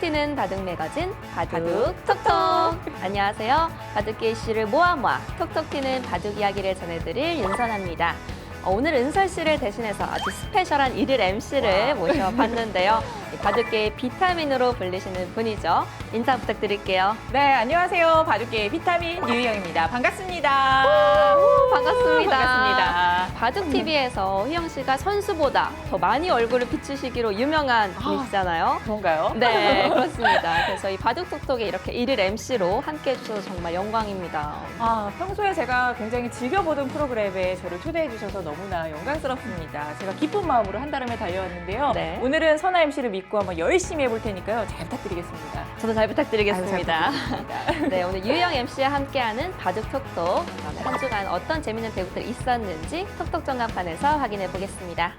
튀는 바둑 매거진 바둑 톡톡. 안녕하세요. 바둑계 이슈를 모아 톡톡 튀는 바둑 이야기를 전해드릴 윤선아입니다. 오늘 은설 씨를 대신해서 아주 스페셜한 일일 MC를 모셔봤는데요. 바둑계의 비타민으로 불리시는 분이죠. 인사 부탁드릴게요. 네, 안녕하세요. 바둑계의 비타민 유희영입니다. 반갑습니다. 반갑습니다. 반갑습니다. 바둑TV에서 희영 씨가 선수보다 더 많이 얼굴을 비추시기로 유명한 분이시잖아요. 그런가요? 네, 그렇습니다. 그래서 이 바둑톡톡에 이렇게 일일 MC로 함께 해주셔서 정말 영광입니다. 평소에 제가 굉장히 즐겨보던 프로그램에 저를 초대해 주셔서 너무나 영광스럽습니다. 제가 기쁜 마음으로 한달음에 달려왔는데요. 네. 오늘은 선아 MC를 믿고 한번 열심히 해볼 테니까요. 잘 부탁드리겠습니다. 저도 잘 부탁드리겠습니다. 아유, 잘 부탁드립니다. 네, 오늘 유희영 MC와 함께하는 바둑톡톡. 그러면 한 주간 어떤 재밌는 대국들이 있었는지 톡톡 전광판에서 확인해 보겠습니다.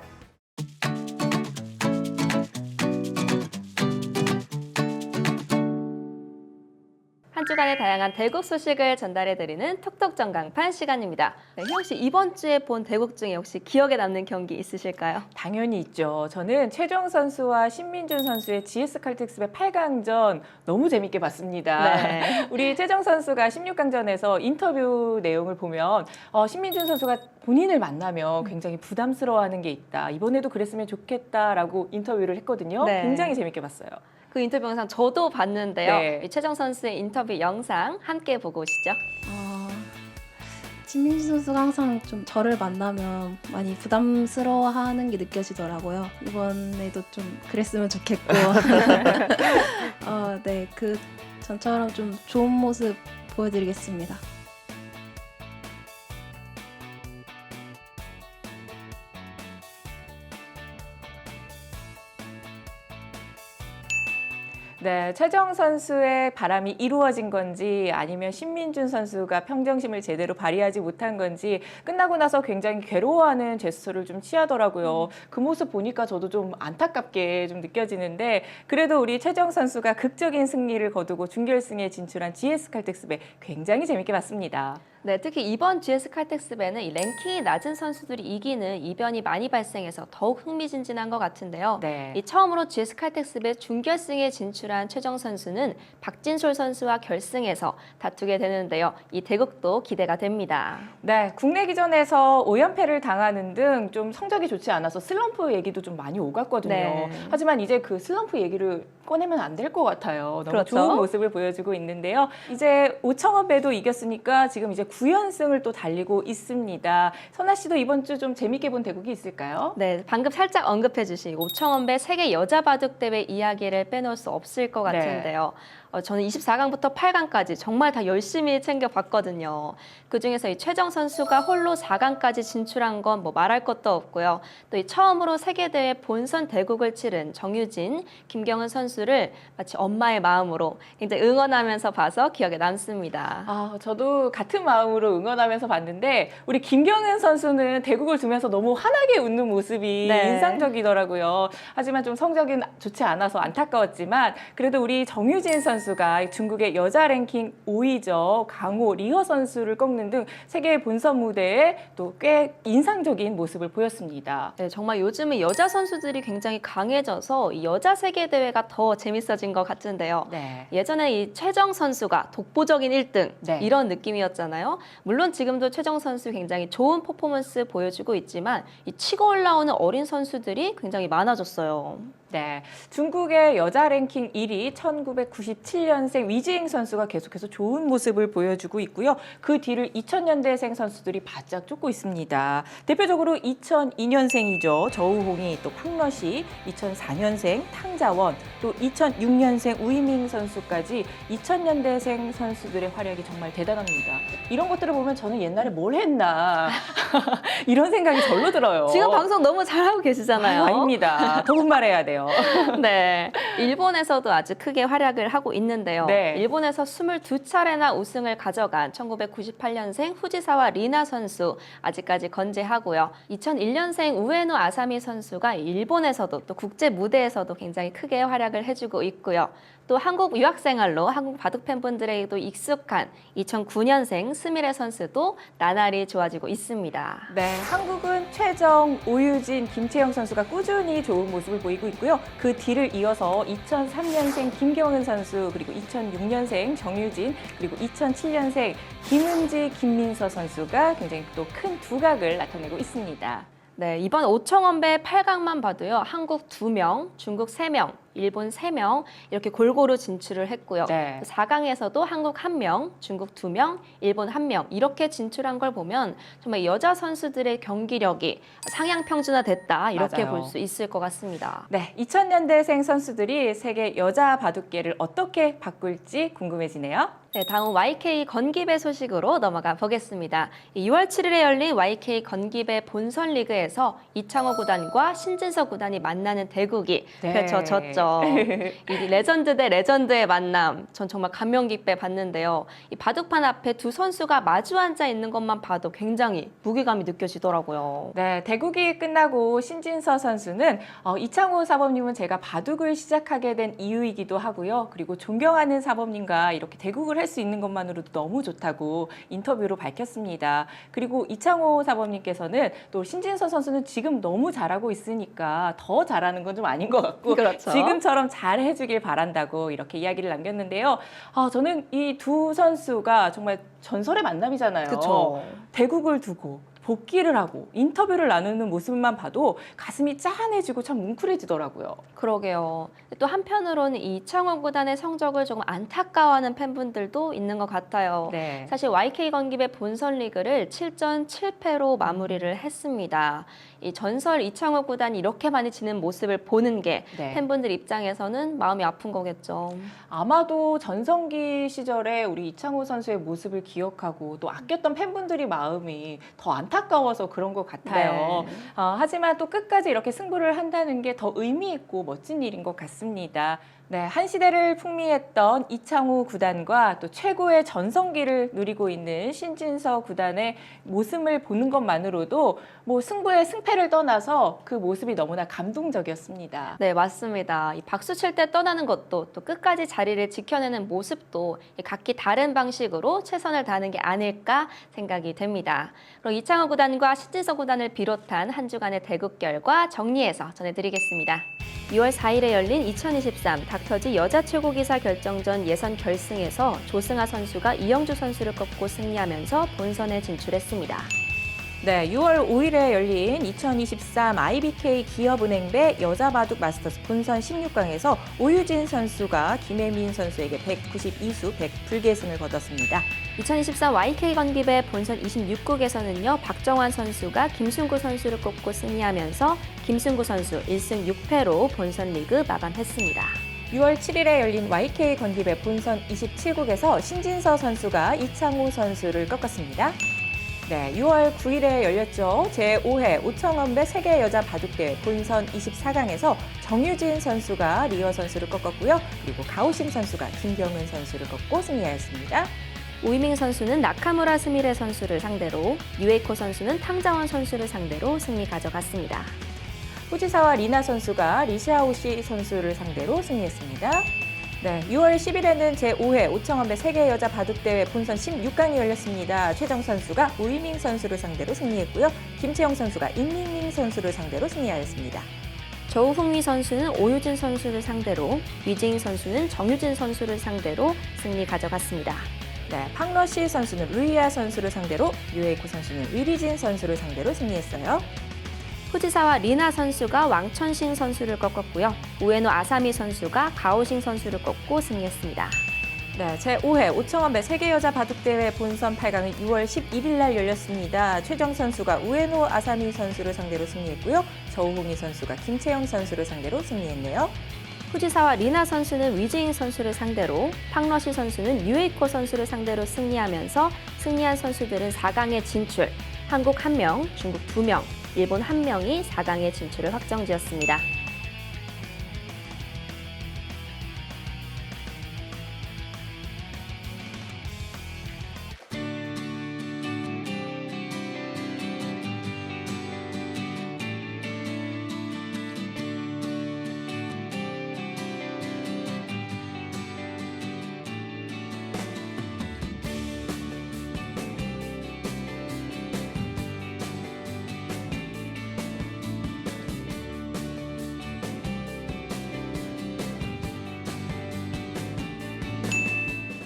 한 주간의 다양한 대국 소식을 전달해드리는 톡톡 전광판 시간입니다. 네, 희영 씨 이번 주에 본 대국 중에 혹시 기억에 남는 경기 있으실까요? 당연히 있죠. 저는 최정 선수와 신민준 선수의 GS 칼텍스의 8강전 너무 재밌게 봤습니다. 네. 우리 최정 선수가 16강전에서 인터뷰 내용을 보면 신민준 선수가 본인을 만나면 굉장히 부담스러워하는 게 있다. 이번에도 그랬으면 좋겠다라고 인터뷰를 했거든요. 네. 굉장히 재밌게 봤어요. 그 인터뷰 영상 저도 봤는데요. 네. 이 최정 선수의 인터뷰 영상 함께 보고 오시죠. 신민지 선수가 항상 좀 저를 만나면 많이 부담스러워하는 게 느껴지더라고요. 이번에도 좀 그랬으면 좋겠고, 네, 그 전처럼 좀 좋은 모습 보여드리겠습니다. 네, 최정 선수의 바람이 이루어진 건지 아니면 신민준 선수가 평정심을 제대로 발휘하지 못한 건지 끝나고 나서 굉장히 괴로워하는 제스처를 좀 취하더라고요. 그 모습 보니까 저도 좀 안타깝게 좀 느껴지는데 그래도 우리 최정 선수가 극적인 승리를 거두고 준결승에 진출한 GS 칼텍스배 굉장히 재밌게 봤습니다. 네, 특히 이번 GS 칼텍스배는 이 랭킹이 낮은 선수들이 이기는 이변이 많이 발생해서 더욱 흥미진진한 것 같은데요. 네. 이 처음으로 GS 칼텍스배 준결승에 진출한 최정 선수는 박진솔 선수와 결승에서 다투게 되는데요. 이 대국도 기대가 됩니다. 네, 국내 기전에서 5연패를 당하는 등 좀 성적이 좋지 않아서 슬럼프 얘기도 좀 많이 오갔거든요. 네. 하지만 이제 그 슬럼프 얘기를 꺼내면 안 될 것 같아요. 너무 그렇죠. 좋은 모습을 보여주고 있는데요. 이제 오청업배도 이겼으니까 지금 이제 9연승을 또 달리고 있습니다. 선아 씨도 이번 주 좀 재밌게 본 대국이 있을까요? 네, 방금 살짝 언급해 주신 오청원배 세계 여자 바둑 대회 이야기를 빼놓을 수 없을 것 같은데요. 저는 24강부터 8강까지 정말 다 열심히 챙겨봤거든요. 그중에서 이 최정 선수가 홀로 4강까지 진출한 건 뭐 말할 것도 없고요. 또 이 처음으로 세계대회 본선 대국을 치른 정유진, 김경은 선수를 마치 엄마의 마음으로 굉장히 응원하면서 봐서 기억에 남습니다. 저도 같은 마음으로 응원하면서 봤는데 우리 김경은 선수는 대국을 두면서 너무 환하게 웃는 모습이 네. 인상적이더라고요. 하지만 좀 성적은 좋지 않아서 안타까웠지만 그래도 우리 정유진 선수가 중국의 여자 랭킹 5위죠. 강호, 리허 선수를 꺾는 등 세계 본선 무대에 또 꽤 인상적인 모습을 보였습니다. 네, 정말 요즘은 여자 선수들이 굉장히 강해져서 이 여자 세계대회가 더 재밌어진 것 같은데요. 네. 예전에 이 최정 선수가 독보적인 1등 네. 이런 느낌이었잖아요. 물론 지금도 최정 선수 굉장히 좋은 퍼포먼스 보여주고 있지만 이 치고 올라오는 어린 선수들이 굉장히 많아졌어요. 네, 중국의 여자 랭킹 1위 1997년생 위지잉 선수가 계속해서 좋은 모습을 보여주고 있고요. 그 뒤를 2000년대생 선수들이 바짝 쫓고 있습니다. 대표적으로 2002년생이죠. 저우홍이, 또 팡러시, 2004년생 탕자원, 또 2006년생 우이밍 선수까지 2000년대생 선수들의 활약이 정말 대단합니다. 이런 것들을 보면 저는 옛날에 뭘 했나 이런 생각이 절로 들어요. 지금 방송 너무 잘하고 계시잖아요. 아닙니다. 더 분발해야 돼요. 네, 일본에서도 아주 크게 활약을 하고 있는데요. 네. 일본에서 22차례나 우승을 가져간 1998년생 후지사와 리나 선수 아직까지 건재하고요. 2001년생 우에노 아사미 선수가 일본에서도 또 국제 무대에서도 굉장히 크게 활약을 해주고 있고요. 또 한국 유학생활로 한국 바둑 팬분들에게도 익숙한 2009년생 스미레 선수도 나날이 좋아지고 있습니다. 네, 한국은 최정, 오유진, 김채영 선수가 꾸준히 좋은 모습을 보이고 있고요. 그 뒤를 이어서 2003년생 김경은 선수, 그리고 2006년생 정유진, 그리고 2007년생 김은지, 김민서 선수가 굉장히 또 큰 두각을 나타내고 있습니다. 네, 이번 5,000원배 8강만 봐도요. 한국 2명, 중국 3명, 일본 3명 이렇게 골고루 진출을 했고요. 네. 4강에서도 한국 1명, 중국 2명, 일본 1명 이렇게 진출한 걸 보면 정말 여자 선수들의 경기력이 상향 평준화됐다 이렇게 맞아요. 볼 수 있을 것 같습니다. 네, 2000년대생 선수들이 세계 여자 바둑계를 어떻게 바꿀지 궁금해지네요. 네, 다음 YK 건기배 소식으로 넘어가 보겠습니다. 6월 7일에 열린 YK 건기배 본선 리그에서 이창호 구단과 신진서 구단이 만나는 대국이 네. 펼쳐졌죠. 이 레전드 대 레전드의 만남, 전 정말 감명 깊게 봤는데요. 이 바둑판 앞에 두 선수가 마주 앉아 있는 것만 봐도 굉장히 무게감이 느껴지더라고요. 네, 대국이 끝나고 신진서 선수는 이창호 사범님은 제가 바둑을 시작하게 된 이유이기도 하고요. 그리고 존경하는 사범님과 이렇게 대국을 할 수 있는 것만으로도 너무 좋다고 인터뷰로 밝혔습니다. 그리고 이창호 사범님께서는 또 신진서 선수는 지금 너무 잘하고 있으니까 더 잘하는 건 좀 아닌 것 같고 그렇죠. 지금처럼 잘 해주길 바란다고 이렇게 이야기를 남겼는데요. 저는 이 두 선수가 정말 전설의 만남이잖아요. 그렇죠. 대국을 두고 복귀를 하고 인터뷰를 나누는 모습만 봐도 가슴이 짠해지고 참 뭉클해지더라고요. 그러게요. 또 한편으로는 이 이창호 구단의 성적을 조금 안타까워하는 팬분들도 있는 것 같아요. 네. 사실 YK 건기배 본선 리그를 7전 7패로 마무리를 했습니다. 이 전설 이창호 구단이 이렇게 많이 지는 모습을 보는 게 네. 팬분들 입장에서는 마음이 아픈 거겠죠. 아마도 전성기 시절에 우리 이창호 선수의 모습을 기억하고 또 아꼈던 팬분들이 마음이 더 안타까워서 그런 것 같아요. 네. 하지만 또 끝까지 이렇게 승부를 한다는 게 더 의미 있고 멋진 일인 것 같습니다. 네, 한 시대를 풍미했던 이창호 구단과 또 최고의 전성기를 누리고 있는 신진서 구단의 모습을 보는 것만으로도 뭐 승부의 승패를 떠나서 그 모습이 너무나 감동적이었습니다. 네, 맞습니다. 이 박수 칠 때 떠나는 것도 또 끝까지 자리를 지켜내는 모습도 각기 다른 방식으로 최선을 다하는 게 아닐까 생각이 됩니다. 그럼 이창호 구단과 신진서 구단을 비롯한 한 주간의 대국 결과 정리해서 전해드리겠습니다. 2월 4일에 열린 2023 닥터지 여자 최고기사 결정전 예선 결승에서 조승아 선수가 이영주 선수를 꺾고 승리하면서 본선에 진출했습니다. 네, 6월 5일에 열린 2023 IBK 기업은행배 여자바둑 마스터스 본선 16강에서 오유진 선수가 김혜민 선수에게 192수 100불계승을 거뒀습니다. 2024 YK 건기배 본선 26국에서는요. 박정환 선수가 김순구 선수를 꺾고 승리하면서 김순구 선수 1승 6패로 본선 리그 마감했습니다. 6월 7일에 열린 YK 건기배 본선 27국에서 신진서 선수가 이창호 선수를 꺾었습니다. 네, 6월 9일에 열렸죠. 제5회 오청원배 세계 여자 바둑대회 본선 24강에서 정유진 선수가 리어 선수를 꺾었고요. 그리고 가오심 선수가 김경은 선수를 꺾고 승리하였습니다. 오이밍 선수는 나카무라 스미레 선수를 상대로, 유에이코 선수는 탕자원 선수를 상대로 승리 가져갔습니다. 후지사와 리나 선수가 리샤오시 선수를 상대로 승리했습니다. 네, 6월 10일에는 제5회 오청원배 세계 여자 바둑대회 본선 16강이 열렸습니다. 최정 선수가 우이밍 선수를 상대로 승리했고요. 김채영 선수가 임밍밍 선수를 상대로 승리하였습니다. 조우흥미 선수는 오유진 선수를 상대로, 위징 선수는 정유진 선수를 상대로 승리 가져갔습니다. 네, 팡러시 선수는 루이아 선수를 상대로, 유에이코 선수는 위리진 선수를 상대로 승리했어요. 후지사와 리나 선수가 왕천싱 선수를 꺾었고요. 우에노 아사미 선수가 가오싱 선수를 꺾고 승리했습니다. 네, 제5회 오청원배 세계 여자 바둑대회 본선 8강은 6월 11일 날 열렸습니다. 최정 선수가 우에노 아사미 선수를 상대로 승리했고요. 저우홍이 선수가 김채영 선수를 상대로 승리했네요. 후지사와 리나 선수는 위즈잉 선수를 상대로, 팡러시 선수는 유에이코 선수를 상대로 승리하면서 승리한 선수들은 4강에 진출, 한국 1명, 중국 2명, 일본 1명이 4강에 진출을 확정지었습니다.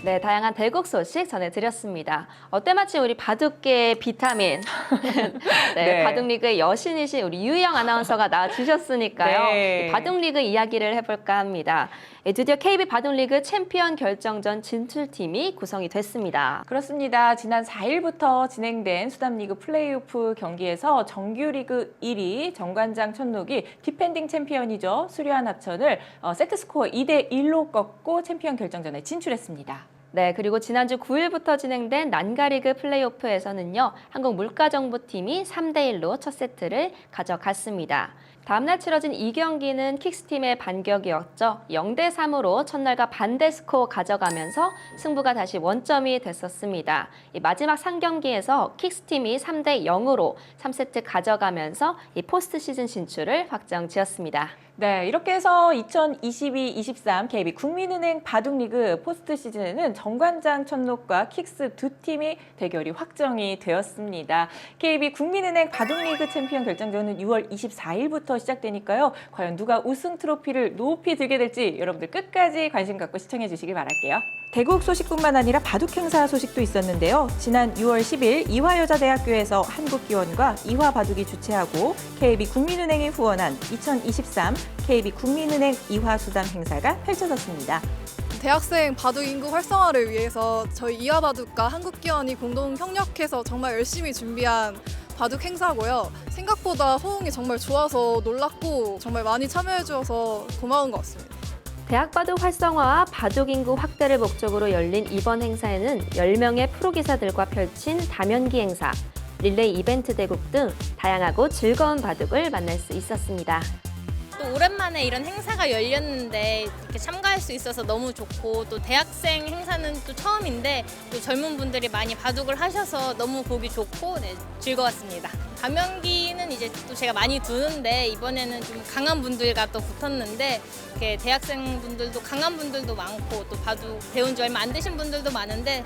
네, 다양한 대국 소식 전해드렸습니다. 때마침 우리 바둑계의 비타민, 네. 바둑리그의 여신이신 우리 유희영 아나운서가 나와주셨으니까요. 네. 이 바둑리그 이야기를 해볼까 합니다. 드디어 KB 바둑리그 챔피언 결정전 진출팀이 구성이 됐습니다. 그렇습니다. 지난 4일부터 진행된 수담리그 플레이오프 경기에서 정규리그 1위 정관장 천록이 디펜딩 챔피언이죠. 수려한 합천을 세트스코어 2대1로 꺾고 챔피언 결정전에 진출했습니다. 네, 그리고 지난주 9일부터 진행된 난가리그 플레이오프에서는요, 한국물가정보팀이 3대1로 첫 세트를 가져갔습니다. 다음날 치러진 이 경기는 킥스팀의 반격이었죠. 0대3으로 첫날과 반대 스코어 가져가면서 승부가 다시 원점이 됐었습니다. 이 마지막 3경기에서 킥스팀이 3대0으로 3세트 가져가면서 이 포스트 시즌 진출을 확정지었습니다. 네, 이렇게 해서 2022-23 KB 국민은행 바둑리그 포스트 시즌에는 정관장 천록과 킥스 두 팀이 대결이 확정이 되었습니다. KB 국민은행 바둑리그 챔피언 결정전은 6월 24일부터 시작되니까요. 과연 누가 우승 트로피를 높이 들게 될지 여러분들 끝까지 관심 갖고 시청해 주시길 바랄게요. 대국 소식뿐만 아니라 바둑 행사 소식도 있었는데요. 지난 6월 10일 이화여자대학교에서 한국기원과 이화바둑이 주최하고 KB 국민은행이 후원한 2023 KB 국민은행 이화수당 행사가 펼쳐졌습니다. 대학생 바둑 인구 활성화를 위해서 저희 이화바둑과 한국기원이 공동 협력해서 정말 열심히 준비한 바둑 행사고요. 생각보다 호응이 정말 좋아서 놀랐고 정말 많이 참여해 주셔서 고마운 것 같습니다. 대학 바둑 활성화와 바둑 인구 확대를 목적으로 열린 이번 행사에는 10명의 프로기사들과 펼친 다면기 행사, 릴레이 이벤트 대국 등 다양하고 즐거운 바둑을 만날 수 있었습니다. 또 오랜만에 이런 행사가 열렸는데 이렇게 참가할 수 있어서 너무 좋고 또 대학생 행사는 또 처음인데 또 젊은 분들이 많이 바둑을 하셔서 너무 보기 좋고 즐거웠습니다. 다면기는 이제 또 제가 많이 두는데 이번에는 좀 강한 분들과 또 붙었는데 이렇게 대학생 분들도 강한 분들도 많고 또 바둑 배운 지 얼마 안 되신 분들도 많은데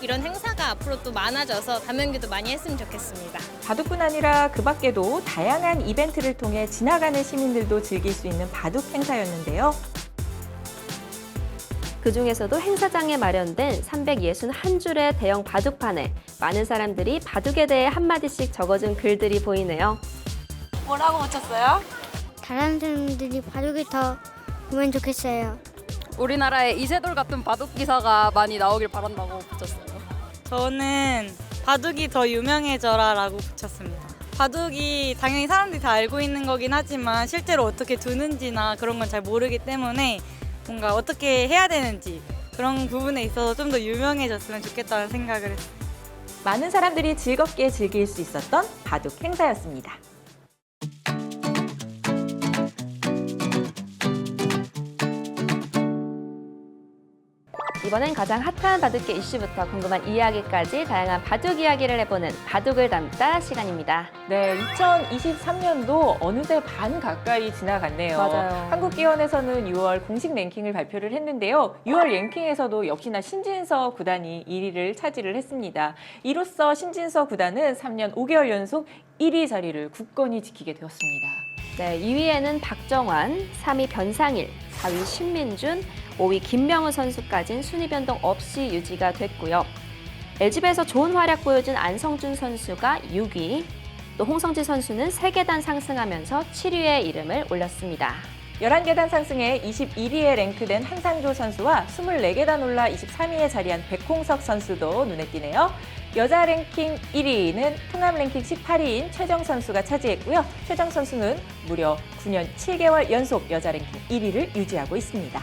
이런 행사가 앞으로 또 많아져서 다면기도 많이 했으면 좋겠습니다. 바둑뿐 아니라 그 밖에도 다양한 이벤트를 통해 지나가는 시민들도 즐길 수 있는 바둑 행사였는데요. 그중에서도 행사장에 마련된 361줄의 대형 바둑판에 많은 사람들이 바둑에 대해 한마디씩 적어준 글들이 보이네요. 뭐라고 붙였어요? 다른 사람들이 바둑을 더 보면 좋겠어요. 우리나라에 이세돌 같은 바둑 기사가 많이 나오길 바란다고 붙였어요. 저는 바둑이 더 유명해져라라고 붙였습니다. 바둑이 당연히 사람들이 다 알고 있는 거긴 하지만 실제로 어떻게 두는지나 그런 건 잘 모르기 때문에 뭔가 어떻게 해야 되는지 그런 부분에 있어서 좀 더 유명해졌으면 좋겠다는 생각을 했어요. 많은 사람들이 즐겁게 즐길 수 있었던 바둑 행사였습니다. 이번엔 가장 핫한 바둑계 이슈부터 궁금한 이야기까지 다양한 바둑 이야기를 해보는 바둑을 담다 시간입니다. 네, 2023년도 어느새 반 가까이 지나갔네요. 맞아요. 한국기원에서는 6월 공식 랭킹을 발표를 했는데요. 6월 랭킹에서도 역시나 신진서 구단이 1위를 차지를 했습니다. 이로써 신진서 구단은 3년 5개월 연속 1위 자리를 굳건히 지키게 되었습니다. 네, 2위에는 박정환, 3위 변상일, 4위 신민준, 5위 김명우 선수까지는 순위 변동 없이 유지가 됐고요. LG배에서 좋은 활약 보여준 안성준 선수가 6위, 또 홍성지 선수는 3계단 상승하면서 7위에 이름을 올렸습니다. 11계단 상승해 21위에 랭크된 한상조 선수와 24계단 올라 23위에 자리한 백홍석 선수도 눈에 띄네요. 여자 랭킹 1위는 통합 랭킹 18위인 최정 선수가 차지했고요. 최정 선수는 무려 9년 7개월 연속 여자 랭킹 1위를 유지하고 있습니다.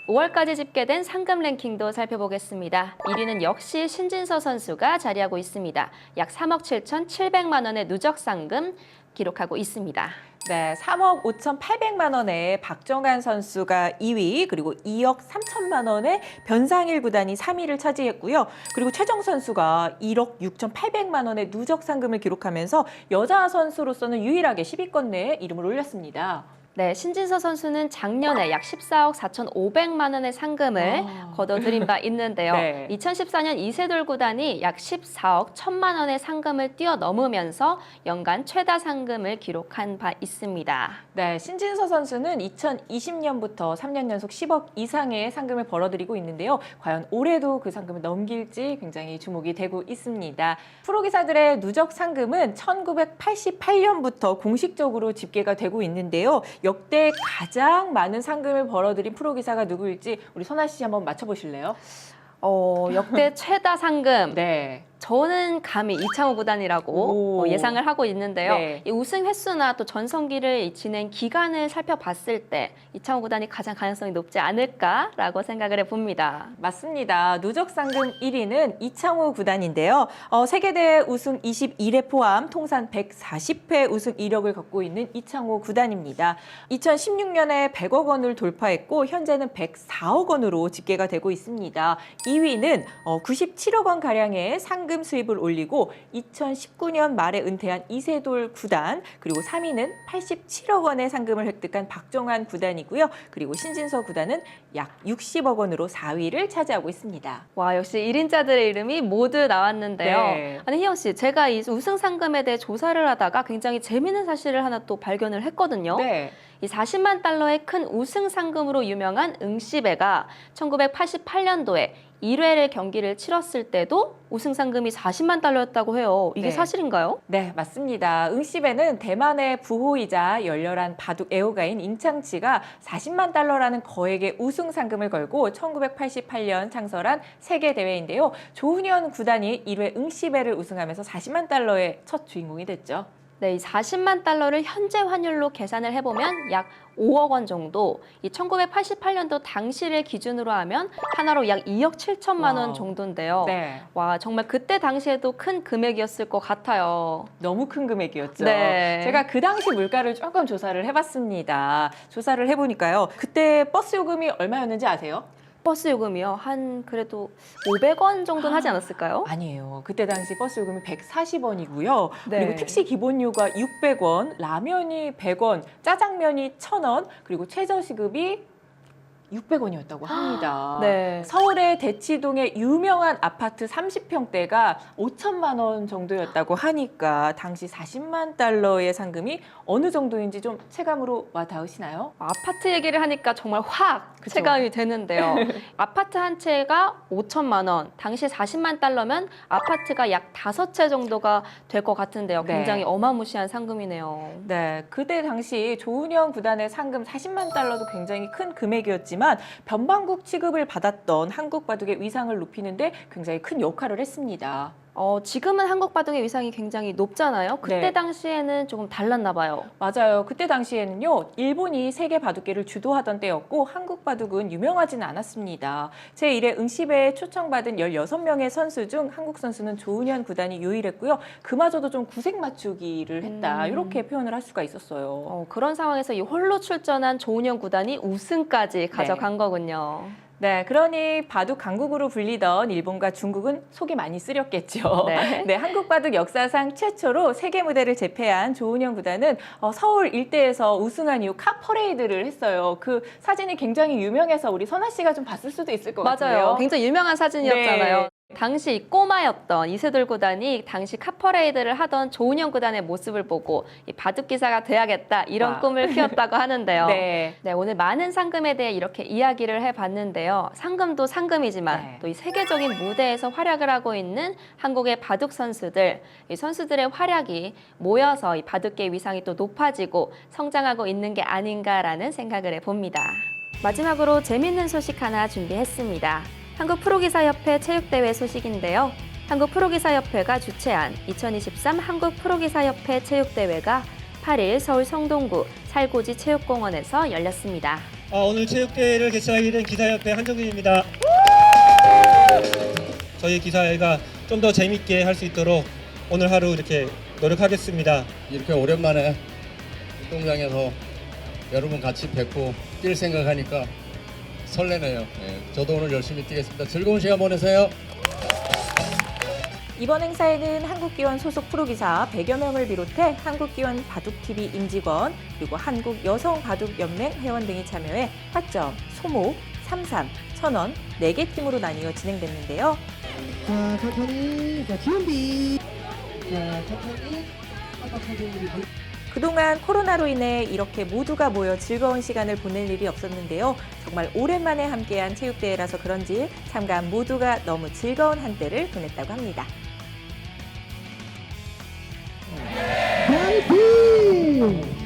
(5월까지) 집계된 상금 랭킹도 살펴보겠습니다. 1위는 역시 신진서 선수가 자리하고 있습니다. 약 3억 7,700만 원의 누적 상금 기록하고 있습니다. 네, 3억 5,800만 원에 박정환 선수가 2위, 그리고 2억 3천만 원에 변상일 구단이 3위를 차지했고요. 그리고 최정 선수가 1억 6,800만 원의 누적 상금을 기록하면서 여자 선수로서는 유일하게 10위권 내에 이름을 올렸습니다. 네, 신진서 선수는 작년에 약 14억 4,500만 원의 상금을 거둬들인 바 있는데요. 네. 2014년 이세돌 구단이 약 14억 1천만 원의 상금을 뛰어넘으면서 연간 최다 상금을 기록한 바 있습니다. 네, 신진서 선수는 2020년부터 3년 연속 10억 이상의 상금을 벌어들이고 있는데요. 과연 올해도 그 상금을 넘길지 굉장히 주목이 되고 있습니다. 프로기사들의 누적 상금은 1988년부터 공식적으로 집계가 되고 있는데요. 역대 가장 많은 상금을 벌어들인 프로기사가 누구일지 우리 선아 씨 한번 맞춰보실래요? 역대 최다 상금. 네. 저는 감히 이창호 구단이라고 오. 예상을 하고 있는데요. 네. 이 우승 횟수나 또 전성기를 지낸 기간을 살펴봤을 때 이창호 구단이 가장 가능성이 높지 않을까라고 생각을 해봅니다. 맞습니다. 누적 상금 1위는 이창호 구단인데요. 세계대회 우승 21회 포함 통산 140회 우승 이력을 갖고 있는 이창호 구단입니다. 2016년에 100억 원을 돌파했고 현재는 104억 원으로 집계가 되고 있습니다. 2위는 97억 원 가량의 상금 수입을 올리고 2019년 말에 은퇴한 이세돌 구단, 그리고 3위는 87억 원의 상금을 획득한 박정환 구단이고요. 그리고 신진서 구단은 약 60억 원으로 4위를 차지하고 있습니다. 와, 역시 1인자들의 이름이 모두 나왔는데요. 네. 아니, 희영 씨, 제가 이 우승 상금에 대해 조사를 하다가 굉장히 재미있는 사실을 하나 또 발견을 했거든요. 네. 이 40만 달러의 큰 우승 상금으로 유명한 응시배가 1988년도에 1회를 경기를 치렀을 때도 우승 상금이 40만 달러였다고 해요. 이게 네. 사실인가요? 네, 맞습니다. 응시배는 대만의 부호이자 열렬한 바둑 애호가인 임창치가 40만 달러라는 거액의 우승 상금을 걸고 1988년 창설한 세계 대회인데요. 조훈현 구단이 1회 응시배를 우승하면서 40만 달러의 첫 주인공이 됐죠. 네, 이 40만 달러를 현재 환율로 계산을 해보면 약 5억 원 정도, 이 1988년도 당시를 기준으로 하면 하나로 약 2억 7천만 원 와우. 정도인데요. 네. 와, 정말 그때 당시에도 큰 금액이었을 것 같아요. 너무 큰 금액이었죠. 네. 제가 그 당시 물가를 조금 조사를 해봤습니다. 조사를 해보니까요. 그때 버스 요금이 얼마였는지 아세요? 버스 요금이요? 한 그래도 500원 정도는 하지 않았을까요? 아니에요. 그때 당시 버스 요금이 140원이고요. 네. 그리고 택시 기본료가 600원, 라면이 100원, 짜장면이 1,000원, 그리고 최저시급이 600원이었다고 합니다. 네. 서울의 대치동의 유명한 아파트 30평대가 5천만 원 정도였다고 하니까 당시 40만 달러의 상금이 어느 정도인지 좀 체감으로 와 닿으시나요? 아파트 얘기를 하니까 정말 확 그쵸. 체감이 되는데요. 아파트 한 채가 5천만 원, 당시 40만 달러면 아파트가 약 5채 정도가 될 것 같은데요. 네. 굉장히 어마무시한 상금이네요. 네, 그때 당시 조훈현 구단의 상금 40만 달러도 굉장히 큰 금액이었지만 변방국 취급을 받았던 한국 바둑의 위상을 높이는데 굉장히 큰 역할을 했습니다. 지금은 한국 바둑의 위상이 굉장히 높잖아요. 그때 네. 당시에는 조금 달랐나 봐요. 맞아요. 그때 당시에는요, 일본이 세계 바둑계를 주도하던 때였고 한국 바둑은 유명하지는 않았습니다. 제1회 응시배에 초청받은 16명의 선수 중 한국 선수는 조훈현 구단이 유일했고요. 그마저도 좀 구색 맞추기를 했다. 이렇게 표현을 할 수가 있었어요. 그런 상황에서 이 홀로 출전한 조훈현 구단이 우승까지 가져간 거군요. 네, 그러니 바둑 강국으로 불리던 일본과 중국은 속이 많이 쓰렸겠죠. 네. 네, 한국 바둑 역사상 최초로 세계 무대를 제패한 조훈현 구단은 서울 일대에서 우승한 이후 카 퍼레이드를 했어요. 그 사진이 굉장히 유명해서 우리 선아 씨가 좀 봤을 수도 있을 것 같아요. 맞아요. 굉장히 유명한 사진이었잖아요. 네. 당시 꼬마였던 이세돌 구단이 당시 카퍼레이드를 하던 조훈현 구단의 모습을 보고 이 바둑 기사가 돼야겠다 이런 와. 꿈을 키웠다고 하는데요. 네. 네, 오늘 많은 상금에 대해 이렇게 이야기를 해봤는데요. 상금도 상금이지만 네. 또 이 세계적인 무대에서 활약을 하고 있는 한국의 바둑 선수들, 이 선수들의 활약이 모여서 이 바둑계 위상이 또 높아지고 성장하고 있는 게 아닌가라는 생각을 해봅니다. 마지막으로 재밌는 소식 하나 준비했습니다. 한국 프로기사협회 체육대회 소식인데요. 한국 프로기사협회가 주최한 2023 한국 프로기사협회 체육대회가 8일 서울 성동구 살고지 체육공원에서 열렸습니다. 오늘 체육대회를 개최하게 된 기사협회 한정균입니다. 저희 기사회가 좀 더 재밌게 할 수 있도록 오늘 하루 이렇게 노력하겠습니다. 이렇게 오랜만에 운동장에서 여러분 같이 뵙고 뛸 생각하니까 설레네요. 저도 오늘 열심히 뛰겠습니다. 즐거운 시간 보내세요. 이번 행사에는 한국기원 소속 프로기사 100여 명을 비롯해 한국기원 바둑TV 임직원, 그리고 한국여성바둑연맹 회원 등이 참여해 타점, 소목, 삼삼, 천원 4개 팀으로 나뉘어 진행됐는데요. 자, 천천히. 자, 기운비. 자, 천천히. 그동안 코로나로 인해 이렇게 모두가 모여 즐거운 시간을 보낼 일이 없었는데요. 정말 오랜만에 함께한 체육대회라서 그런지 참가한 모두가 너무 즐거운 한때를 보냈다고 합니다. 파이팅!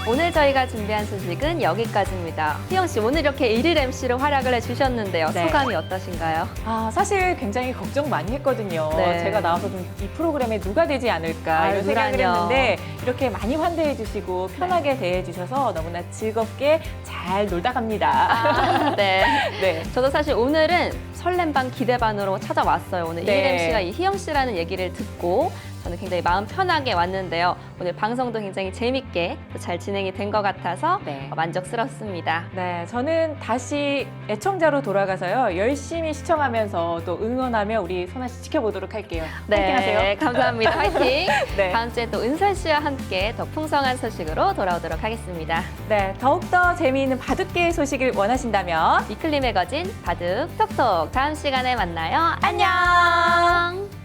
오늘 저희가 준비한 소식은 여기까지입니다. 희영 씨, 오늘 이렇게 일일 MC로 활약을 해주셨는데요. 네. 소감이 어떠신가요? 사실 굉장히 걱정 많이 했거든요. 네. 제가 나와서 좀 이 프로그램에 누가 되지 않을까 이런 생각을 누구라뇨. 했는데 이렇게 많이 환대해 주시고 편하게 대해 주셔서 너무나 즐겁게 잘 놀다 갑니다. 네. 네. 저도 사실 오늘은 설렘 반 기대 반으로 찾아왔어요. 오늘 네. 일일 MC가 이 희영 씨라는 얘기를 듣고 저는 굉장히 마음 편하게 왔는데요. 오늘 방송도 굉장히 재밌게 또 잘 진행이 된 것 같아서 네. 만족스럽습니다. 네, 저는 다시 애청자로 돌아가서요. 열심히 시청하면서 또 응원하며 우리 선아 씨 지켜보도록 할게요. 파이팅하세요. 네, 감사합니다. 화이팅! 네. 다음 주에 또 은설 씨와 함께 더 풍성한 소식으로 돌아오도록 하겠습니다. 네, 더욱더 재미있는 바둑계의 소식을 원하신다면 위클리 매거진 바둑 톡톡 다음 시간에 만나요. 안녕!